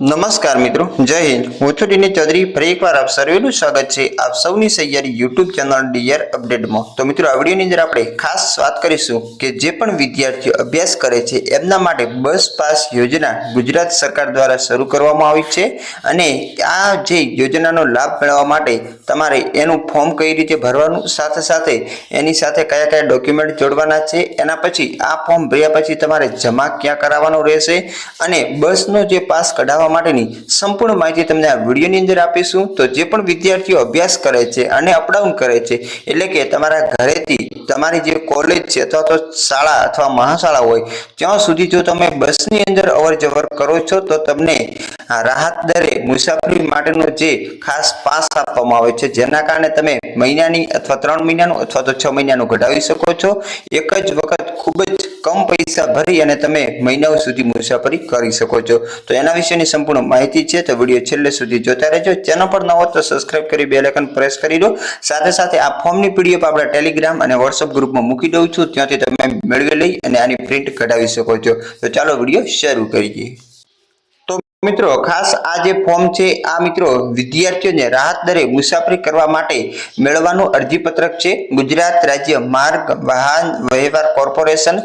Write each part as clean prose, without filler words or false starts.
नमस्कार मित्रों, जय हिंद। હું છું ડીને ચૌધરી। ફરી એકવાર આપ સર્વેનું સ્વાગત છે આપ સૌની સહિયારી યુટ્યુબ ચેનલ ડીઆર અપડેટમાં। તો મિત્રો, આ વિડીયોની અંદર આપણે ખાસ વાત કરીશું કે જે પણ વિદ્યાર્થીઓ અભ્યાસ કરે છે એમના માટે બસ પાસ યોજના ગુજરાત સરકાર દ્વારા શરૂ કરવામાં આવી છે અને આ જે યોજનાનો લાભ મેળવવા માટે તમારે એનું ફોર્મ કઈ રીતે ભરવાનું, સાથે સાથે એની સાથે કયા કયા ડોક્યુમેન્ટ જોડવાના છે, એના પછી આ ફોર્મ ભર્યા પછી તમારે જમા ક્યાં કરાવવાનું રહેશે અને બસનો જે પાસ કઢાવવા માટેની સંપૂર્ણ માહિતી તમને આ વિડીયોની અંદર આપીશું। તો જે પણ વિદ્યાર્થીઓ અભ્યાસ કરે છે અને અપડાઉન કરે છે, એટલે કે તમારા ઘરેથી તમારી જે કોલેજ છે અથવા તો શાળા અથવા મહાશાળા હોય ત્યાં સુધી જો તમે બસની અંદર અવર જવર કરો છો તો તમને રાહત દરે મુસાફરી માટેનો જે ખાસ પાસ આપવામાં આવે છે, જેના કારણે તમે મહિનાની અથવા 3 મહિનાનું અથવા તો 6 મહિનાનું કઢાવી શકો છો। એક જ વખત ખૂબ જ કમ પૈસા ભરી અને તમે મહિનાઓ સુધી મુસાફરી કરી શકો છો। તો એના વિશેની સંપૂર્ણ માહિતી છે તો વિડીયો છેલ્લે સુધી જોતા રહેજો। ચેનલ પર ન હો તો સબસ્ક્રાઇબ કરી બેલ આઇકન પ્રેસ કરી દો। સાથે સાથે આ ફોર્મની પીડીએફ આપણે ટેલિગ્રામ અને વોટ્સએપ ગ્રુપમાં મૂકી દઉં છું, ત્યાંથી તમે મેળવી લઈ અને આની પ્રિન્ટ કઢાવી શકો છો। તો ચાલો વિડીયો શરૂ કરીએ। મિત્રો, ખાસ આ જે ફોર્મ છે આ મિત્રો વિદ્યાર્થીઓને રાહત દરે મુસાફરી કરવા માટે મેળવવાનું અરજીપત્રક છે। ગુજરાત રાજ્ય માર્ગ વાહન વ્યવહાર કોર્પોરેશન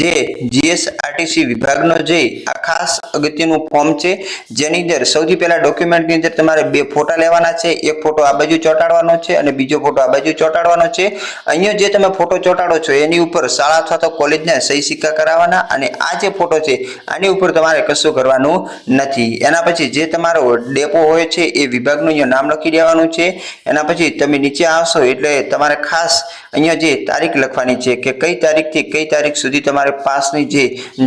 જે જીએસઆરટીસી વિભાગનો જે આ ખાસ અગત્યનું ફોર્મ છે, જેની અંદર સૌથી પહેલા ડોક્યુમેન્ટની અંદર તમારે 2 ફોટા લેવાના છે। એક ફોટો આ બાજુ ચોંટાડવાનો છે અને બીજો ફોટો આ બાજુ ચોંટાડવાનો છે। અહીંયા જે તમે ફોટો ચોંટાડો છો એની ઉપર શાળા અથવા તો કોલેજના સહી સિક્કા કરાવવાના અને આ જે ફોટો છે આની ઉપર તમારે કશું કરવાનું નથી। એના પછી જે તમારો ડેપો હોય છે એ વિભાગનું અહીંયા નામ લખી દેવાનું છે। એના પછી તમે નીચે આવશો એટલે તમારે ખાસ અહીંયા જે તારીખ લખવાની છે કે કઈ તારીખથી કઈ તારીખ સુધી તમારે પાસની જે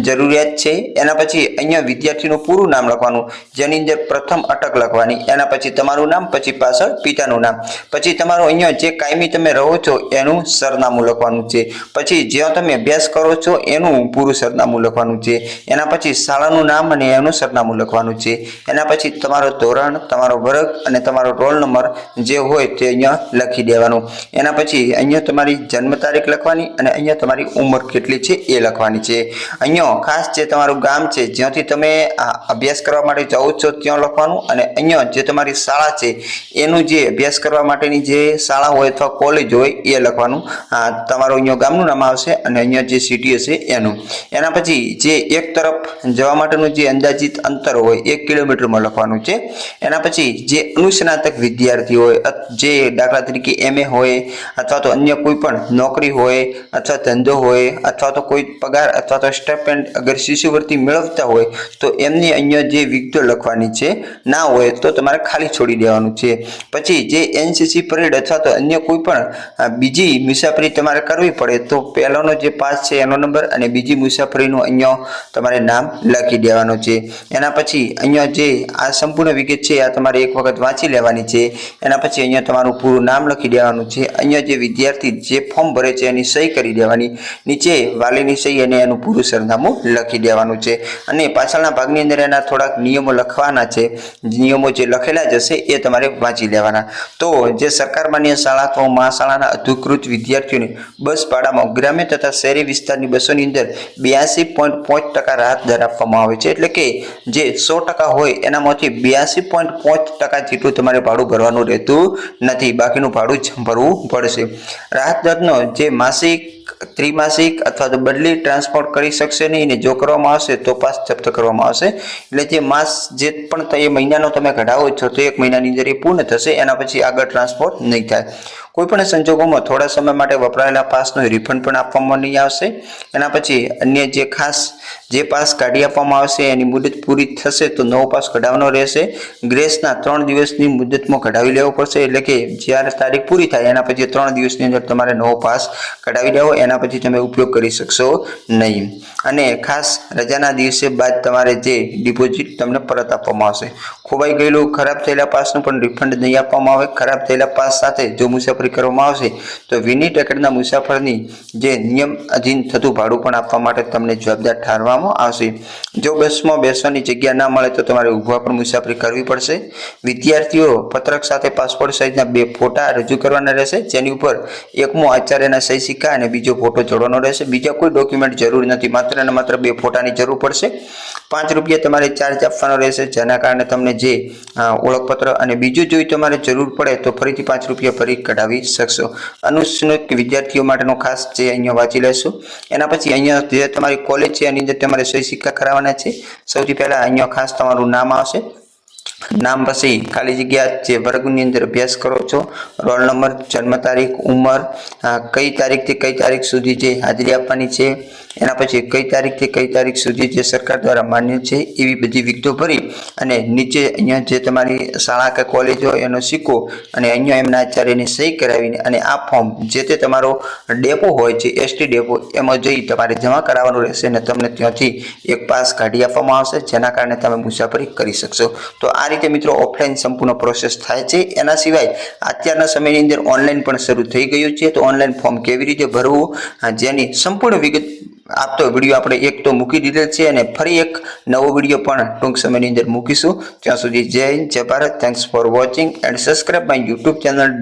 જરૂરિયાત છે। એના પછી અહીંયા વિદ્યાર્થીનું પૂરું નામ લખવાનું, જેની અંદર પ્રથમ અટક લખવાની, એના પછી તમારું નામ, પછી પાછળ પિતાનું નામ, પછી તમારું અહીંયા જે કાયમી તમે રહો છો એનું સરનામું લખવાનું છે, પછી જ્યાં તમે અભ્યાસ કરો છો એનું પૂરું સરનામું લખવાનું છે, એના પછી શાળાનું નામ અને એનું સરનામું લખવાનું છે, એના પછી તમારો ધોરણ, તમારો વર્ગ અને તમારો રોલ નંબર જે હોય તે અહીંયા લખી દેવાનું। એના પછી અહીંયા તમારી જન્મ તારીખ લખવાની અને અહીંયા તમારી ઉંમર કેટલી છે એ લખવાની છે। અહીંયા ખાસ જે તમારું ગામ છે જ્યાંથી તમે અભ્યાસ કરવા માટે જાઓ છો ત્યાં લખવાનું અને અહીંયા જે તમારી શાળા છે એનું જે અભ્યાસ કરવા માટેની જે શાળા હોય અથવા કોલેજ હોય એ લખવાનું। તમારું અહીંયા ગામનું નામ આવશે અને અહીંયા જે સિટી હશે એનું। એના પછી જે એક તરફ જવા માટેનું જે અંદાજિત અંતર હોય 1 કિલોમીટરમાં લખવાનું છે। એના પછી જે અનુસ્નાતક વિદ્યાર્થી હોય, જે દાખલા તરીકે MA હોય અથવા તો અન્ય કોઈ પણ નોકરી હોય અથવા ધંધો હોય અથવા તો કોઈ પગાર અથવા તો સ્ટાઇપેન્ડ અગર શિષ્યવૃત્તિ મેળવતા હોય તો એમની અહીંયા જે વિગતો લખવાની છે, ના હોય તો તમારે ખાલી છોડી દેવાનું છે। પછી જે NCC પરેડ અથવા તો અન્ય કોઈ પણ બીજી મુસાફરી તમારે કરવી પડે તો પહેલાનો જે પાસ છે એનો નંબર અને બીજી મુસાફરીનું અહીંયા તમારે નામ લખી દેવાનું છે। એના પછી અહીંયા જે આ સંપૂર્ણ વિગત છે આ તમારે એક વખત વાંચી લેવાની છે। એના પછી અહીંયા તમારું પૂરું નામ લખી દેવાનું છે। અહીંયા જે વિદ્યાર્થી જે ફોર્મ ભરે છે એની સહી કરી દેવાની, નીચે વાલીની સહી અને એનું પૂરું સરનામું લખી દેવાનું છે અને પાછળના ભાગની અંદર એના થોડાક નિયમો લખવાના છે। નિયમો જે લખેલા જ હશે એ તમારે વાંચી લેવાના। તો જે સરકાર માન્ય શાળા અથવા મહાશાળાના અધિકૃત વિદ્યાર્થીઓને બસ ભાડામાં ગ્રામ્ય તથા શહેરી વિસ્તારની બસોની અંદર 82.5% રાહત દર આપવામાં આવે છે, એટલે કે જે 100% હોય એનામાંથી 82.5% જેટલું તમારે ભાડું ભરવાનું રહેતું નથી, બાકીનું ભાડું જ ભરવું પડશે। રાહત દરનો જે માસિક, ત્રિમાસિક અથવા તો બદલી ટ્રાન્સપોર્ટ કરી શકશે નહીં અને જો કરવામાં આવશે તો પાસ જપ્ત કરવામાં આવશે। એટલે જે માસ જે પણ એ મહિનાનો તમે કઢાવો છો તો 1 મહિનાની અંદર એ પૂર્ણ થશે, એના પછી આગળ ટ્રાન્સપોર્ટ નહીં થાય। કોઈપણ સંજોગોમાં થોડા સમય માટે વપરાયેલા પાસનો રિફંડ પણ આપવામાં નહીં આવશે। એના પછી અન્ય જે ખાસ જે પાસ કાઢી આપવામાં આવશે એની મુદત પૂરી થશે તો નવો પાસ કઢાવવાનો રહેશે। ગ્રેસના 3 દિવસની મુદતમાં કઢાવી લેવો પડશે, એટલે કે જ્યારે તારીખ પૂરી થાય એના પછી 3 દિવસની અંદર તમારે નવો પાસ કઢાવી લેવો, એના પછી તમે ઉપયોગ કરી શકશો નહીં। અને ખાસ રજાના દિવસે બાદ તમારે જે ડિપોઝિટ તમને પરત આપવામાં આવશે। ખોવાઈ ગયેલું ખરાબ થયેલા પાસનું પણ રિફંડ નહીં આપવામાં આવે। ખરાબ થયેલા પાસ સાથે જો મુસાફરી મુસાફરી કરવામાં આવશે તો વિની ટિકિટના મુસાફરની જે નિયમ અધીન થતું ભાડું પણ આપવા માટે તમને જવાબદાર ઠારવામાં આવશે। જો બસમાં બેસવાની જગ્યા ના મળે તો તમારે ઊભા પણ મુસાફરી કરવી પડશે। વિદ્યાર્થીઓ પત્રક સાથે પાસપોર્ટ સાઇઝના 2 ફોટા રજૂ કરવાના રહેશે, જેની ઉપર એકમો આચાર્યના સહી સિક્કા અને બીજો ફોટો જોડવાનો રહેશે। બીજા કોઈ ડોક્યુમેન્ટ જરૂર નથી, માત્ર અને માત્ર 2 ફોટાની જરૂર પડશે। ₹5 તમારે ચાર્જ આપવાનો રહેશે, જેના કારણે તમને જે ઓળખપત્ર અને બીજું જોઈ તમારે જરૂર પડે તો ફરીથી ₹5 ભરી કઢાવી શકશો। અનુસ્નાતક વિદ્યાર્થીઓ માટેનો ખાસ જે અહીંયા વાંચી લેશો। એના પછી અહીંયા જે તમારી કોલેજ છે એની અંદર તમારે સહી સિક્કા કરાવવાના છે। સૌથી પહેલા અહીંયા ખાસ તમારું નામ આવશે, નામ પછી ખાલી જગ્યા જે વર્ગની અંદર અભ્યાસ કરો છો, રોલ નંબર, જન્મ તારીખ, ઉંમર, કઈ તારીખથી કઈ તારીખ સુધી જે હાજરી આપવાની છે, એના પછી કઈ તારીખથી કઈ તારીખ સુધી જે સરકાર દ્વારા માન્ય છે, એવી બધી વિગતો ભરી અને નીચે અહીંયા જે તમારી શાળા કે કોલેજ હોય એનો સિક્કો અને અહીંયા એમના આચાર્યની સહી કરાવીને અને આ ફોર્મ જે તે તમારો ડેપો હોય છે, એસટી ડેપો, એમાં જઈ તમારે જમા કરાવવાનું રહેશે અને તમને ત્યાંથી એક પાસ કાઢી આપવામાં આવશે, જેના કારણે તમે મુસાફરી કરી શકશો। તો આ રીતે મિત્રો ઓફલાઈન સંપૂર્ણ પ્રોસેસ થાય છે। એના સિવાય અત્યારના સમયની અંદર ઓનલાઈન પણ શરૂ થઈ ગયું છે, તો ઓનલાઈન ફોર્મ કેવી રીતે ભરવું જેની સંપૂર્ણ વિગત આપતો વિડીયો આપણે એક તો મૂકી દીધેલ છે અને ફરી એક નવો વિડીયો પણ ટૂંક સમયની અંદર મૂકીશું। ત્યાં સુધી જય હિન્દ, જય Bharat, thanks for watching and subscribe my YouTube channel